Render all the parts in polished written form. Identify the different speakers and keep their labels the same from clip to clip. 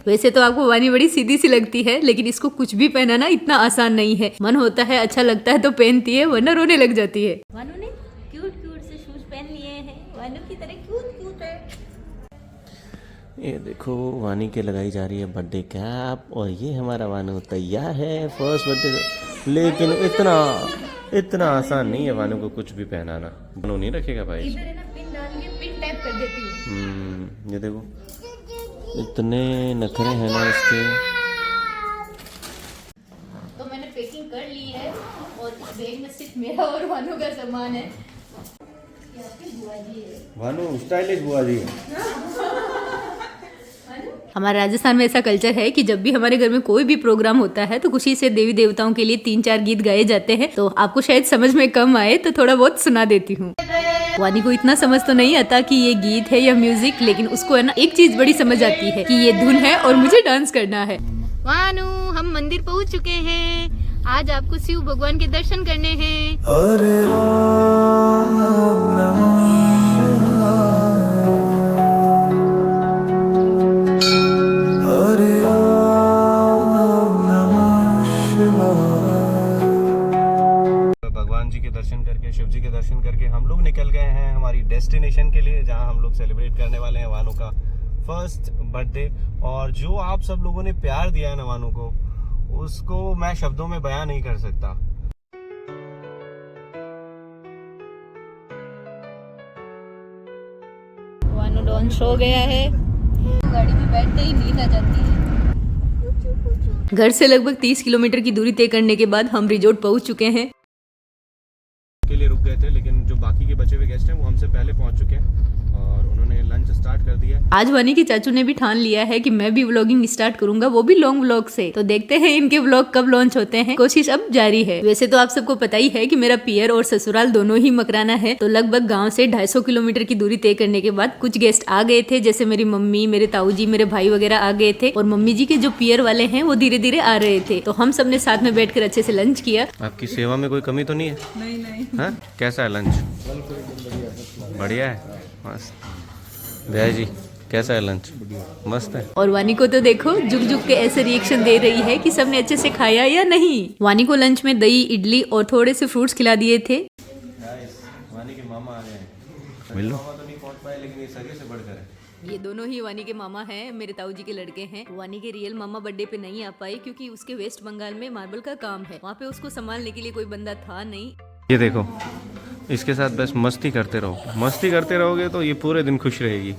Speaker 1: वैसे तो आपको वानी बड़ी सीधी सी लगती है, लेकिन इसको कुछ भी पहनाना इतना आसान नहीं है। मन होता है, अच्छा लगता है तो पहनती है, वरना रोने लग जाती है। वानू ने क्यूट क्यूट से शूज पहन लिए हैं, वानू की तरह क्यूट क्यूट है।
Speaker 2: ये देखो वानी के लगाई जा रही है बर्थडे कैप, और ये हमारा वानू तैयार है फर्स्ट बर्थडे। लेकिन इतना आसान नहीं है वानू को कुछ भी पहनाना। वानू नहीं रखेगा भाई।
Speaker 1: इधर है ना, पिन डाल के पिन टैप कर देती हूँ।
Speaker 2: ये देखो इतने नखरे हैं ना इसके।
Speaker 1: तो मैंने पैकिंग कर ली है और इस बैग में सिर्फ मेरा और वानू का सामान है। बुआ जी है,
Speaker 2: वानू स्टाइलिश बुआ जी है।
Speaker 1: हमारे राजस्थान में ऐसा कल्चर है कि जब भी हमारे घर में कोई भी प्रोग्राम होता है तो खुशी से देवी देवताओं के लिए 3-4 गीत गाए जाते हैं। तो आपको शायद समझ में कम आए तो थोड़ा बहुत सुना देती हूँ। वानी को इतना समझ तो नहीं आता कि ये गीत है या म्यूजिक, लेकिन उसको है ना एक चीज बड़ी समझ आती है कि ये धुन है और मुझे डांस करना है। वानू, हम मंदिर पहुँच चुके हैं। आज आपको शिव भगवान के दर्शन करने हैं।
Speaker 2: भगवान जी के दर्शन करके, शिव जी के दर्शन करके हम लोग निकल गए हैं हमारी डेस्टिनेशन के लिए, जहां हम लोग सेलिब्रेट करने वाले हैं वानू का फर्स्ट बर्थडे। और जो आप सब लोगों ने प्यार दिया है ना वानू को, उसको मैं शब्दों में बयां नहीं कर सकता।
Speaker 1: वानू लॉन्च हो गया है। गाड़ी में बैठते ही नींद आ जाती है। घर से लगभग 30 किलोमीटर की दूरी तय करने के बाद हम रिजॉर्ट पहुंच चुके हैं।
Speaker 2: के लिए रुक गए थे, लेकिन जो बाकी के बचे हुए गेस्ट हैं वो हमसे पहले पहुंच चुके हैं और उन्होंने लंच स्टार्ट कर दिया है।
Speaker 1: आज वानी के चाचू ने भी ठान लिया है कि मैं भी व्लॉगिंग स्टार्ट करूंगा, वो भी लॉन्ग व्लॉग से। तो देखते हैं इनके व्लॉग कब लॉन्च होते हैं, कोशिश अब जारी है। वैसे तो आप सबको पता ही है कि मेरा पियर और ससुराल दोनों ही मकराना है। तो लगभग गांव से 250 किलोमीटर की दूरी तय करने के बाद कुछ गेस्ट आ गए थे, जैसे मेरी मम्मी, मेरे ताऊ जी, मेरे भाई वगैरह आ गए थे। और मम्मी जी के जो पियर वाले हैं वो धीरे धीरे आ रहे थे। तो हम सब ने साथ में बैठकर अच्छे से लंच किया।
Speaker 2: आपकी सेवा में कोई कमी तो नहीं है? नहीं। हाँ, कैसा है लंच? बढ़िया है, मस्त। भैया जी कैसा है लंच? मस्त है।
Speaker 1: और वानी को तो देखो झुक झुक के ऐसे रिएक्शन दे रही है कि सबने अच्छे से खाया या नहीं। वानी को लंच में दही, इडली और थोड़े से फ्रूट्स खिला दिए थे।
Speaker 2: वानी के मामा आ गए हैं। मिल लो। मामा तो नहीं पहुंच पाए, लेकिन ये सगे से बढ़कर है।
Speaker 1: ये दोनों ही वानी के मामा हैं, मेरे ताऊ जी के लड़के हैं। वानी के रियल मामा बर्थडे पे नहीं आ पाए क्योंकि उसके वेस्ट बंगाल में मार्बल का काम है। वहाँ पे उसको संभालने के लिए कोई बंदा था नहीं।
Speaker 2: ये देखो, इसके साथ बस मस्ती करते रहो। मस्ती करते रहोगे तो ये पूरे दिन खुश रहेगी।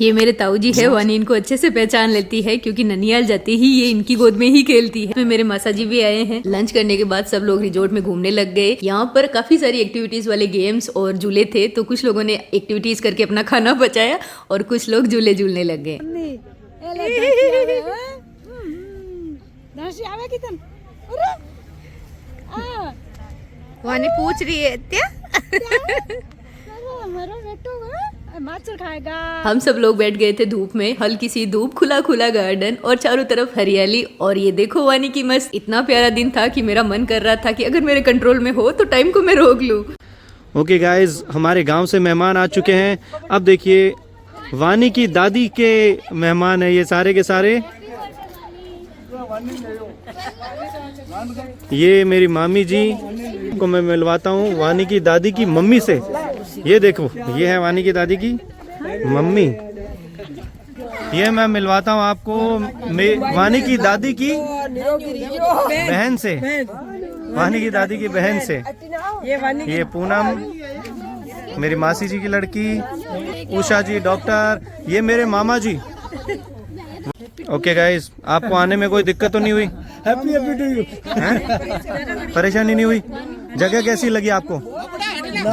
Speaker 1: ये मेरे ताऊ जी है। वानी इनको अच्छे से पहचान लेती है क्योंकि ननियाल जाती ही ये इनकी गोद में ही खेलती है। मेरे मासा जी भी आए हैं। लंच करने के बाद सब लोग रिजॉर्ट में घूमने लग गए। यहाँ पर काफी सारी एक्टिविटीज वाले गेम्स और झूले थे, तो कुछ लोगों ने एक्टिविटीज करके अपना खाना बचाया और कुछ लोग झूले झूलने लग गए। वानी पूछ रही है क्या? हम सब लोग बैठ गए थे धूप में, हल्की सी धूप, खुला खुला गार्डन और चारों तरफ हरियाली। और ये देखो वानी की मस्त। इतना प्यारा दिन था कि मेरा मन कर रहा था कि अगर मेरे कंट्रोल में हो तो टाइम को मैं रोक लूं।
Speaker 2: ओके गाइज, हमारे गांव से मेहमान आ चुके हैं। अब देखिए वानी की दादी के मेहमान है ये सारे के सारे। ये मेरी मामी जी को मैं मिलवाता हूँ वानी की दादी की मम्मी से। ये देखो, ये है वानी की दादी की मम्मी। ये मैं मिलवाता हूँ आपको वानी की दादी की बहन से, वानी की दादी की बहन से। ये पूनम मेरी मासी जी की लड़की, उषा जी डॉक्टर, ये मेरे मामा जी। ओके गाइस, आपको आने में कोई दिक्कत तो नहीं हुई? Happy to you. परेशानी नहीं हुई? जगह कैसी लगी आपको?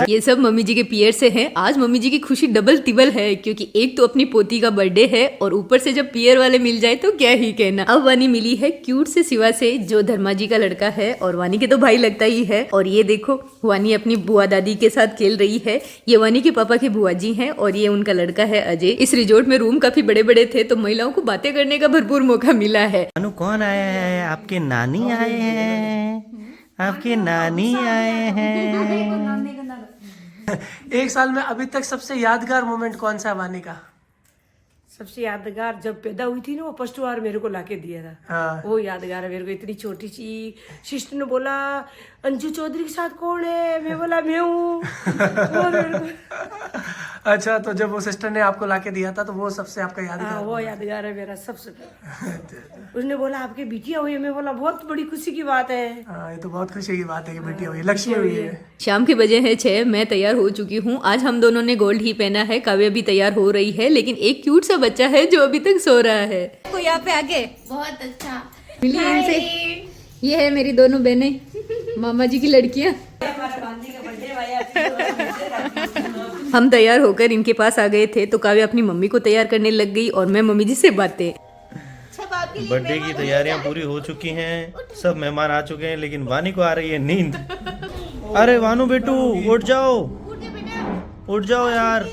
Speaker 1: ये सब मम्मी जी के पियर से हैं। आज मम्मी जी की खुशी डबल तिबल है क्योंकि एक तो अपनी पोती का बर्थडे है और ऊपर से जब पियर वाले मिल जाए तो क्या ही कहना। अब वानी मिली है क्यूट से शिवा से, जो धर्मा जी का लड़का है और वानी के तो भाई लगता ही है। और ये देखो, वानी अपनी बुआ दादी के साथ खेल रही है। ये वानी के पापा के बुआ जी हैं और ये उनका लड़का है अजय। इस रिजॉर्ट में रूम काफी बड़े बड़े थे तो महिलाओं को बातें करने का भरपूर मौका मिला है।
Speaker 2: कौन आया है? आपके नानी आए हैं? आपके नानी आए हैं।
Speaker 3: एक साल में अभी तक सबसे यादगार मोमेंट कौन सा है वानी का?
Speaker 4: सबसे यादगार जब पैदा हुई थी ना, वो फर्स्ट बार मेरे को लाके दिया था।
Speaker 3: हाँ।
Speaker 4: वो यादगार है मेरे को। इतनी छोटी सी सिस्टर ने बोला अंजू चौधरी के साथ कौन है, मैं बोला मैं हूँ। वो मेरे को
Speaker 3: अच्छा, तो जब वो सिस्टर ने आपको लाके दिया था तो वो सबसे आपका
Speaker 4: हाँ,
Speaker 3: यादगार?
Speaker 4: वो यादगार है मेरा सबसे पहला। उसने बोला आपकी बिटिया हुई है, मैं बोला बहुत बड़ी खुशी की बात है।
Speaker 3: हाँ, ये तो बहुत खुशी की बात है कि बेटी हुई है, लक्ष्मी हुई है।
Speaker 1: शाम के बजे हैं 6, मैं तैयार हो चुकी हूँ। आज हम दोनों ने गोल्ड ही पहना है। काव्या भी तैयार हो रही है, लेकिन एक क्यूट सा बच्चा है जो अभी तक सो रहा है। को यहाँ पे आके
Speaker 5: बहुत अच्छा
Speaker 1: मिलिए इनसे। ये है मेरी दोनों बहनें, मामा जी की लड़कियाँ। हम तैयार होकर इनके पास आ गए थे तो काव्या अपनी मम्मी को तैयार करने लग गई और मैं मम्मी जी से बातें।
Speaker 2: बर्थडे की तैयारियां पूरी हो चुकी हैं, सब मेहमान आ चुके हैं, लेकिन वानी को आ रही है नींद। अरे वानू बेटू उठ जाओ, उठ जाओ यार।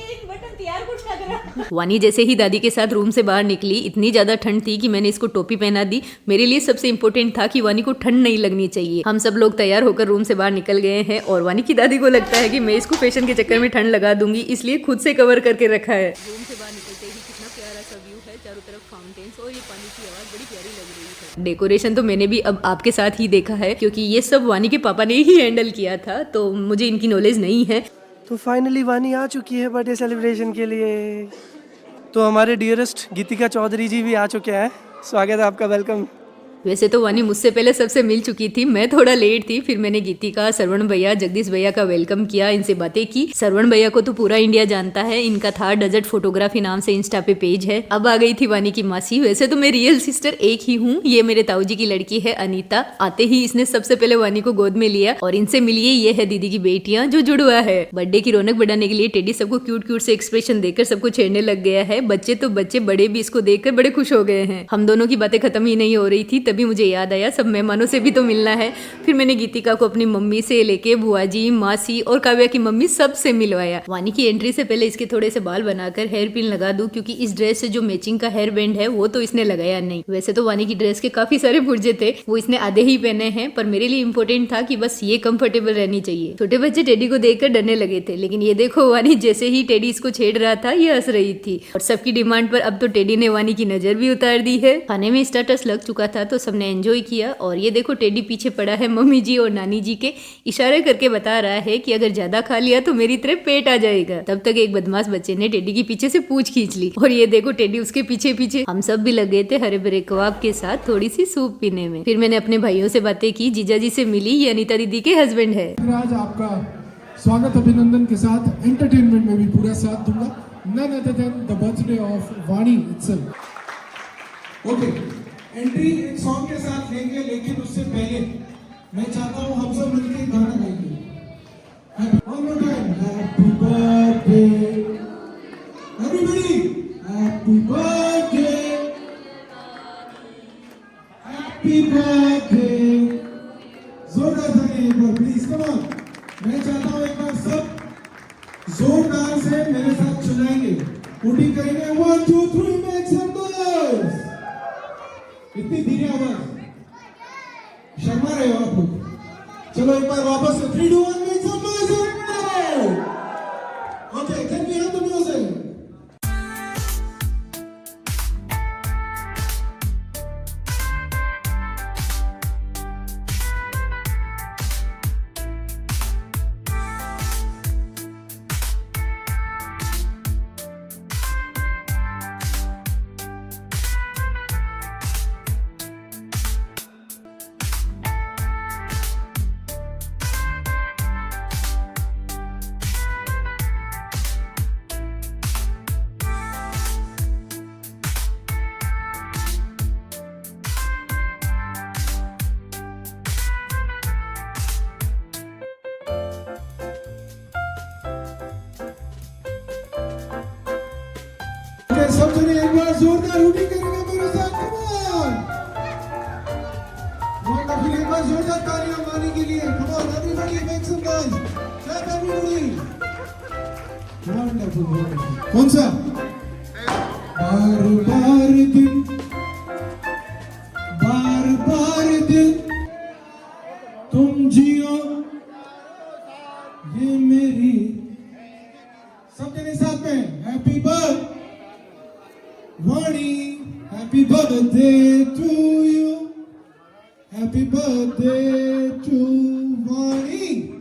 Speaker 1: वानी जैसे ही दादी के साथ रूम से बाहर निकली, इतनी ज्यादा ठंड थी कि मैंने इसको टोपी पहना दी। मेरे लिए सबसे इम्पोर्टेंट था कि वानी को ठंड नहीं लगनी चाहिए। हम सब लोग तैयार होकर रूम से बाहर निकल गए हैं और वानी की दादी को लगता है कि मैं इसको फैशन के चक्कर में ठंड लगा दूंगी, इसलिए खुद से कवर करके रखा है। रूम से बाहर निकलते ही कितना प्यारा सा व्यू है, चारों तरफ फाउंटेन्स और ये पानी की आवाज बड़ी प्यारी लग रही है। डेकोरेशन तो मैंने भी अब आपके साथ ही देखा है, क्योंकि ये सब वानी के पापा ने ही हैंडल किया था, तो मुझे इनकी नॉलेज नहीं है।
Speaker 3: तो फाइनली वानी आ चुकी है बर्थडे सेलिब्रेशन के लिए। तो हमारे डियरेस्ट गीतिका चौधरी जी भी आ चुके हैं। स्वागत है आपका, वेलकम।
Speaker 1: वैसे तो वानी मुझसे पहले सबसे मिल चुकी थी, मैं थोड़ा लेट थी। फिर मैंने गीतिका, सरवण भैया, जगदीश भैया का वेलकम किया, इनसे बातें की। सरवण भैया को तो पूरा इंडिया जानता है, इनका था डेजर्ट फोटोग्राफी नाम से इंस्टा पे पेज है। अब आ गई थी वानी की मासी। वैसे तो मैं रियल सिस्टर एक ही हूँ, ये मेरे ताऊ जी की लड़की है अनीता। आते ही इसने सबसे पहले वानी को गोद में लिया और इनसे मिलिए, ये है दीदी की बेटियां जो जुड़वा है। बर्थडे की रौनक बढ़ाने के लिए टेडी सबको क्यूट क्यूट से एक्सप्रेशन देकर सबको छेड़ने लग गया है। बच्चे तो बच्चे, बड़े भी इसको देखकर बड़े खुश हो गए हैं। हम दोनों की बातें खत्म ही नहीं हो रही थी, तभी मुझे याद आया सब मेहमानों से भी तो मिलना है। फिर मैंने गीतिका को अपनी मम्मी से लेके बुआ जी, मासी और काव्या की मम्मी सब से मिलवाया। वानी की एंट्री से पहले इसके थोड़े से बाल बनाकर हेयर पिन लगा दूं, क्योंकि इस ड्रेस से जो मैचिंग का हेयर बैंड है वो तो इसने लगाया नहीं। वैसे तो वानी की ड्रेस के काफी सारे पुर्जे थे, वो इसने आधे ही पहने हैं, पर मेरे लिए इम्पोर्टेंट था कि बस ये कंफर्टेबल रहनी चाहिए। छोटे बच्चे टेडी को देखकर डरने लगे थे, लेकिन ये देखो वानी जैसे ही टेडी इसको छेड़ रहा था ये हंस रही थी। और सबकी डिमांड पर अब तो टेडी ने वानी की नजर भी उतार दी है। खाने में स्टार्टर्स लग चुका था तो सबने एंजॉय किया। और ये देखो टेडी पीछे पड़ा है मम्मी जी और नानी जी के, इशारे करके बता रहा है कि अगर ज्यादा खा लिया तो मेरी तरह पेट आ जाएगा। तब तक एक बदमाश बच्चे ने टेडी के पीछे से पूंछ खींच ली और ये देखो टेडी उसके पीछे पीछे। हम सब भी लगे थे हरे भरे कबाब के साथ थोड़ी सी सूप पीने में। फिर मैंने अपने भाइयों से बातें की, जीजा जी से मिली, ये अनीता दीदी के हस्बैंड है।
Speaker 6: आज आपका स्वागत अभिनंदन के साथ एंटरटेनमेंट में भी पूरा साथ दूंगा। None other than the birthday of Vani itself. Okay, entry एक सॉन्ग के साथ लेंगे, लेकिन उससे पहले मैं चाहता हूँ हम सब मिलकर एक गाना गाएंगे। One more time. Happy birthday, everybody. Happy birthday, happy birthday. जोरदार ताली एक बार प्लीज, कम ऑन। मैं चाहता हूँ एक बार सब जोरदार से मेरे साथ चलाएंगे, उठी करेंगे। 1 2 3 मेक सम नॉइज। इतनी धीरे आवाज, शर्मा रहे हो आप लोग। चलो एक बार वापस से 3 2 1 make some noise. Okay, can we have the music? सब जने एक बार जोरदार हुटिंग करेंगे मेरे साथ, कम ऑन। वंडरफुल, एक बार जोरदार तालियां वानी के लिए, come on everybody, make some noise. Clap everybody. Wonderful, wonderful. कौन सा? बार बार दिन, बार बार दिन तुम ये मेरी सब जने साथ में happy birthday Vani, happy birthday to you, happy birthday to Vani.